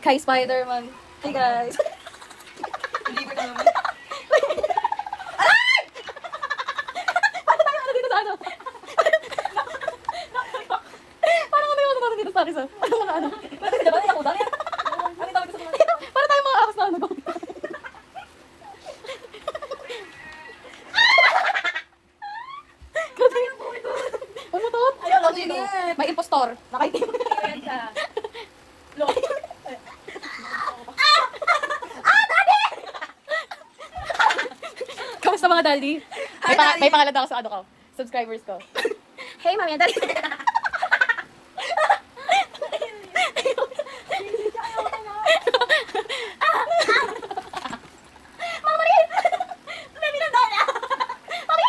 Kay Spider-Man. Hey guys. Deliver ka naman. Paano tayo ano dito sa ano? Parang ano yung ano dito sa akin sa? Ano mga ano? Bakit ka ba? Ako dali. Ano tawag ko sa mga? Para tayo mga akas na ano. Ano to? Ayaw, logic ko. May impostor. Nakaitim. Ayan ka. Logic. Kamusta mga daddy? Hi, Daddy. May pangalan ako sa ano ko. Subscribers ko. Hey, mami and daddy. Mama Marie! Baby na daw niya! Mami!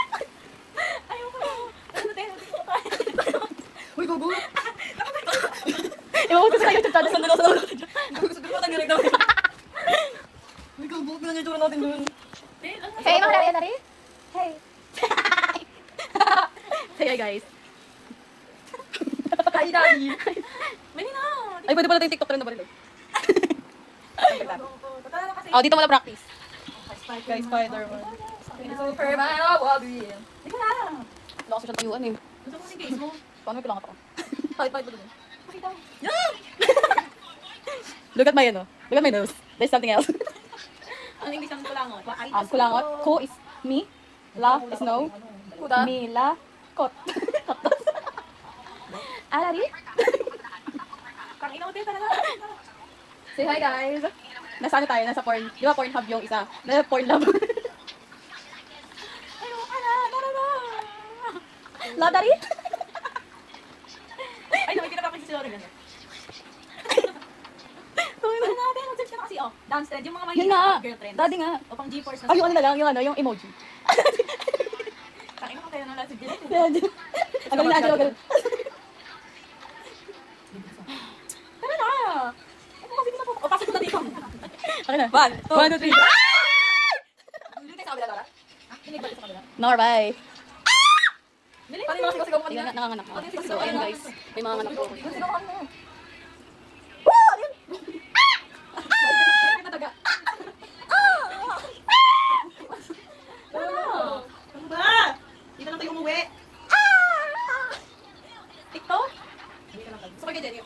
Ayaw ko. Ano tayo? Uy, gugu! Iwan ko sa YouTube channel. Sandalo, sandalo. Gusto ko tayo rin daw. Uy, gugu. Pinangyayura natin doon. Hey, mga daddy and daddy! Hey! Say hi, guys. Hi, Daddy. Mali na. Ay, pwede pala tayong TikTok trend na ba rin? Patala na kasi. Oh, dito muna practice. Kay Spider-Man. Superman of Wabin. Ikaw na. Wala kasi siya tayuan eh. Gusto ko si case mo. Paano may kailangan ako? Kahit ba doon? Pakita mo. Look at my ano. Look at my nose. There's something else. Ang English ang kulangot. Kulangot. Ko is me. La is no. Kuda. Me, la, kot. Alari? Kanginaw din talaga. Say hi, guys. Nasa ano tayo? Nasa porn. Di ba Pornhub yung isa? Nasa Pornhub. Ayaw ka na. Tara na. La, dari? Ay, nakikita pa kasi si Lauren. Ano natin? Mag-search ka na kasi, oh. Dance trend. Yung mga Yun nga. girlfriend. Daddy nga. O pang G-Force na. Ay, yung ano na lang. Yung ano, yung emoji. Kanginaw tayo na lang si Jill. Ang galing na, Angelo. Galing. Tara na. Ako kasi na po. O, pasok ko na dito. Okay na. 1, 2, 1, 2, 3. Dito tayo sa kabila, Laura. Dinig ba dito sa kabila? Norbay. Dinig. Paano yung mga sigaw-sigaw mo Hindi kanina? na nanganganak ako. So, ayun guys. May mga anak ko. Sigaw ka mo. Ano ba? Dito lang tayo umuwi. TikTok? Gusto ko kay Jenny.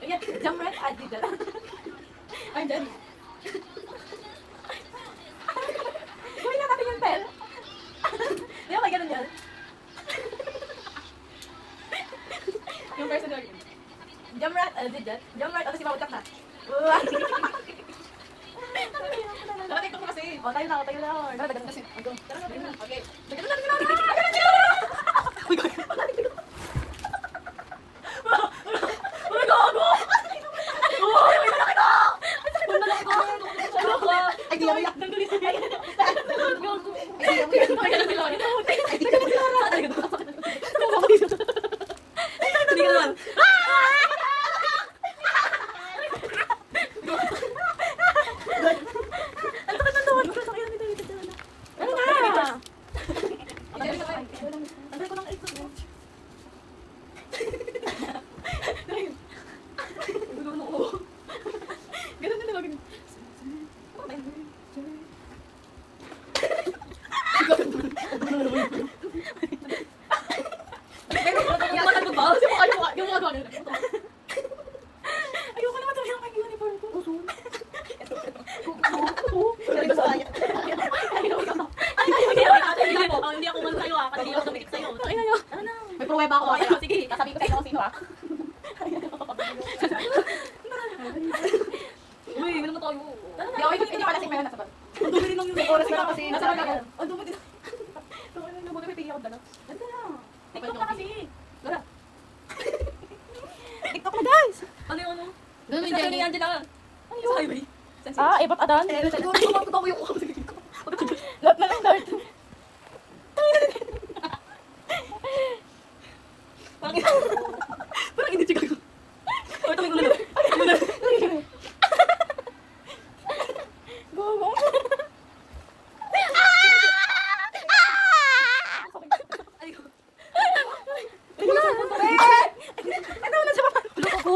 Ayan, jump right at dito. Ay, Jenny. Gawin na natin yung pen. Di ba may ganun yan? Yung personal yun. Jump right, jump right, si Mawag na. Nakatiktok ko kasi. O, tayo na. Tara, dagan kasi. Tara na. Okay. Dagan na. Uy, gago. Uy, gago. Uy, may malaki ko. May malaki ko. Ay, di ako yak. Ay, di ako yak. Hindi ka naman. Ano na? Tanggal ko ng ito. Ganun na naman. Yung mata ko ba? Yung mata ko. Ayoko naman sabi ng uniform ko. Galing sa kanya. Hindi ako man sa'yo ah. Kasi hindi ako tumikip sa'yo. Ay, ano? May pruweba ako. Ay, sige. Sasabihin ko sa inyo kung sino ha. Uy, minum na tayo. Hindi pala si Mela nasa bag. Ang dumi rin ng yung oras ka kasi. Nasa bag ako. Ang dumi din. Ang dumi may pili ako dala. Ganda na. TikTok na kasi. Gara. TikTok na guys. Ano yung ano? Doon may Sa Jenny. ni Angela. Ano yung sa highway? Ah, ibot adan. Siguro yung mga tutaw yung ako sa gilid ko. Lahat na lang dart. Parang hindi siya gago. Or tumingin ulit. Go. Ano na siya? Ano ko?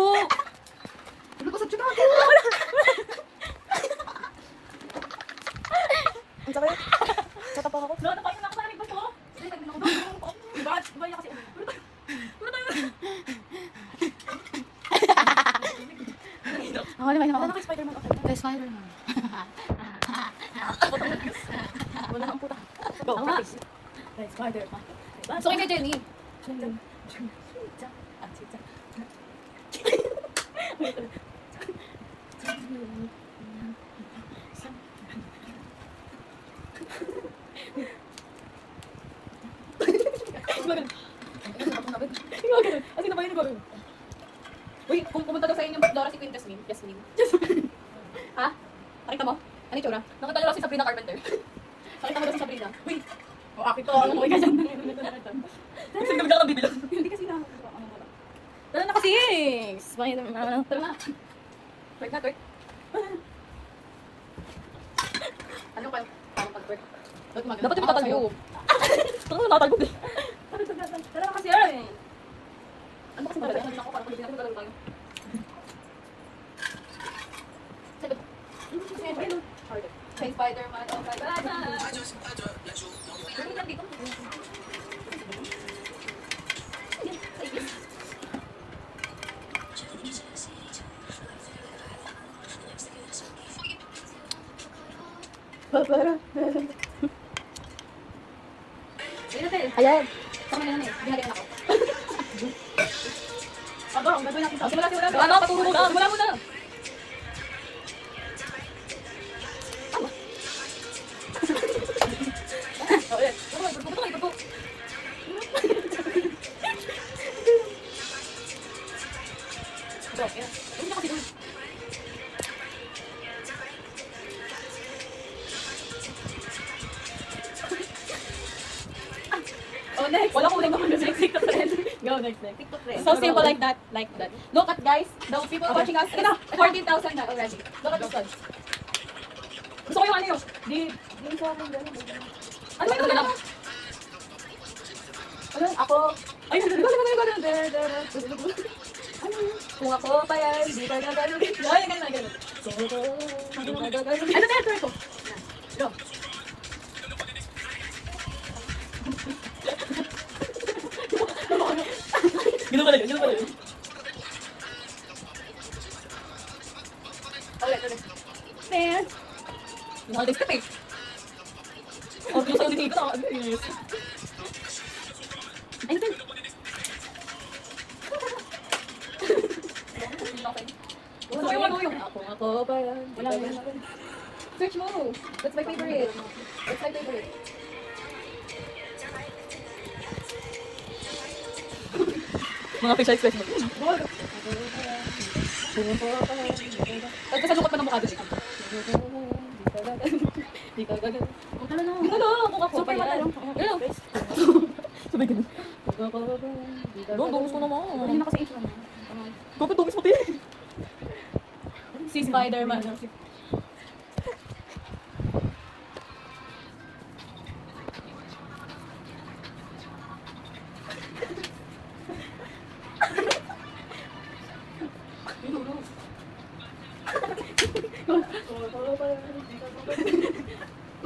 Ano ko sa tsuka? Oh, di ba? Wala na kay Spider-Man. Okay. The Spider-Man. Wala na ang puta. Go, Tama. practice. Kay Spider-Man. So, kay Jenny. As in, nabayin ko. Uy, kung pumunta daw sa inyo, Dora si Queen Jasmine. Jasmine. Ha? Nakita mo? Ano yung tsura? Nakita niyo lang si Sabrina Carpenter. Nakita mo daw si Sabrina. Uy! O, akit to. Ano ka dyan? Kasi gabi ka bibilang. Hindi kasi nakakita. Tara na kasi! Spider-Man. Tara na. Twerk na, twerk. Ano ka? Parang pag-twerk. Dapat yung matatayo. Dapat yung matatayo. Tara na kasi yan. Ano kasi talaga? Ano ako? Parang pag natin matatayo tayo. Say Spider-Man. Oh, Spider-Man. Ano lang dito? Ayan. Sama na namin. Binalikan ako. Aba, ang gagawin natin sa... Simula. Ano? Paturo muna. Simula muna. Oh, yeah. Pagpuk. Ito, yeah. Hindi kasi doon. Oh, next. Wala ko ulit naman kasi TikTok trend. Go, next. TikTok trend. So simple like that. Like that. Look at guys. The people watching us. Ito, 14,000 na already. Look at this one. Gusto ko yung ano yun. Di sa akin ganun. Ano ba ito? Ano, ako... Ay, ano yun? Kung ako pa yan, di ka gagano'n. Ay, ganun. Ano na ito? Go. Gino pala yun. Ulit. Man. Yung step eh. Oh, gusto ko dito. Ayun din. Gusto ko yung ano yung. Ako pa yan. Wala yun. Search mo. That's my favorite. Mga facial expression mo. At kasalukot pa ng mukha doon. Di ka gagawin. Kung tala na. Di ka lang. Kung ako pa yan. Ayun. Sabay ganun. Doon, gusto naman. Hindi na kasi ito naman. Bakit dungis mo din? Si Spider-Man.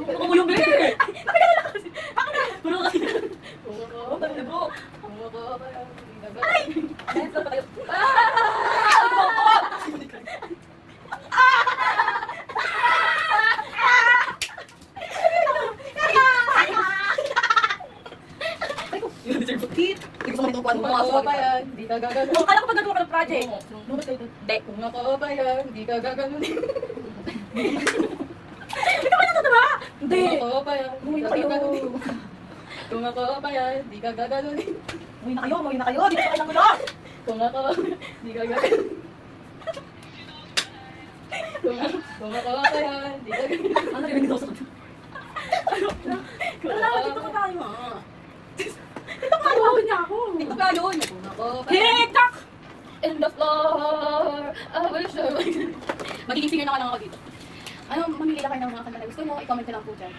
Kumuyong din! Puro kasi. Ay! Di ka gagano'n. Oh, kala ko pag nagawa ka ng project. Lumabas kayo doon. Hindi. Kung ako ba yan, di ka gagano'n. Hindi ka ba natatawa? Hindi. Kung ako ba yan, di ka gagano'n. Kung ako ba yan, di ka gagano'n. Umuwi na kayo. Di ko kailangan mo. Kung ako, di ka gagano'n. Kung ako ba yan, di ka gagano'n. Ano rin sa akin? Wala, dito ka tayo ha. Dito ka tayo. Niya ako. TikTok ka yun. Kung ako ba yan, TikTok! in the floor, I wish I was... Magiging singer na ka lang ako dito. Ano, mamili na kayo ng mga kanta na gusto mo, i-comment na lang po dyan.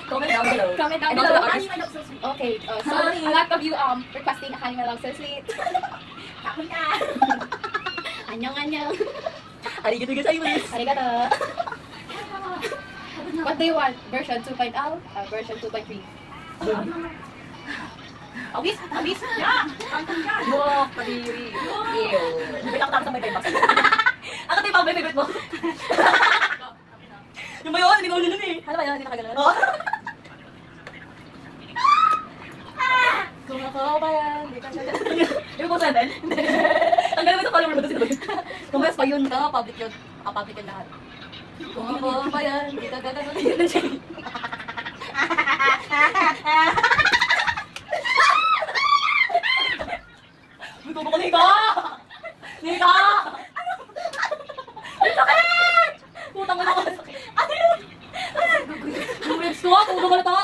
Comment down below. Comment down And below. also, Annie, I love so sweet. Okay, so a lot of you requesting Honey My Love So Sweet. Kapon ka. Annyeong. Arigato gozaimasu. Arigato. What do you want? Version 2.0? Version 2.3? Awis! Ya! Ang ka! Walk! Kadiri! Ew! Bitak-tak sa may 5 bucks. May favorite mo. Yung ba yun? Hindi ko ulit eh. Ano ba yun? Hindi nakagalan? Oo. Kung ako ba yan? Hindi ka siya. Yung po sandal? Tanggalin mo ito follower mo doon sila. Kung mas pa yun ka, public yun. Public yun lahat. Kung ako ba yan? Hindi ka gagawin yun na siya. Buto mo ko, Nika! Nika! Ang sakit! Putang ina ko. Ano yun? Yung ribs ko, puto ko na to.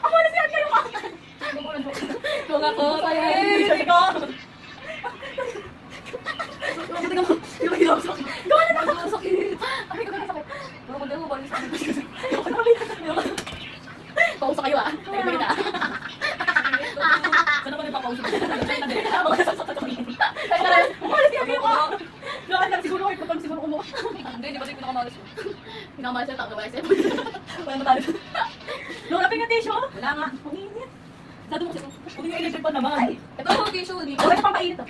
Ako na siya kayo ka. Kung ako ba yan? Nika! Yung ginawa sa akin. Gawa na Ang sakit. Ay, kung sakit. Pero kung mo, balik sa akin. Pausa kayo ah. Ay, kita. Saan ako nagpapauso? Siguro kayo pag siguro kumuha. Hindi, di ba tayo pinakamalas yun? Pinakamalas yun, tawag na ba yun? Wala matalo. Lola, pinga tissue? Wala nga. Ang init. Sabi mo kasi, huwag yung electric pa naman. Ay, ito ang tissue. Hindi ko. Wala ka pang painit ah.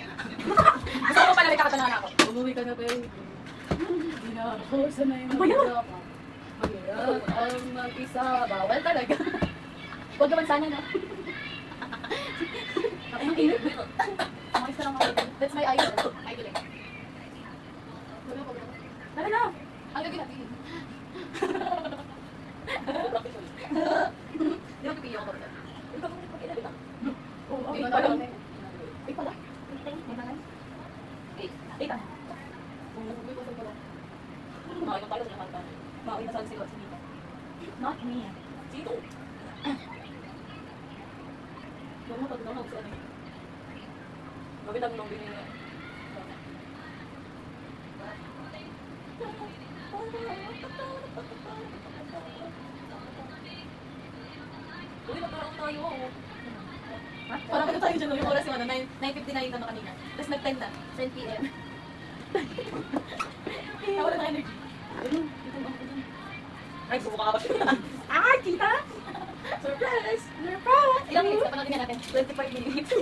Gusto ko pala may kakatanahan ako. Umuwi ka na, babe. Hindi na ako sanay Ano ba yun? Mahirap ang mag-isa. Bawal talaga. Huwag naman sana, no? Ay, ang init. Ang isa lang ako. That's my idol. Idol eh. Tara na. Ang gagawin natin. Di ba pipiyo ako ba? Ikaw mo pag-ilan, di ba? Oo, Di okay. ba Parang, pala? ay pala. Ay, ta. Makakita tayo sa kanta. Makakita sa sila si Nita. Not me. Sito. Huwag mo pag-down ako sa ano. Gawin lang nung binili. Uy, nagkaroon tayo. Parang ano tayo dyan, yung oras yung ano, 9:59 na kanina. Tapos nag-time na, 10 p.m. Nawala na energy. Ay, subuka ka ba siya? Ay, kita! Surprise! Surprise! Ilang minutes? Kapag natin 25 minutes.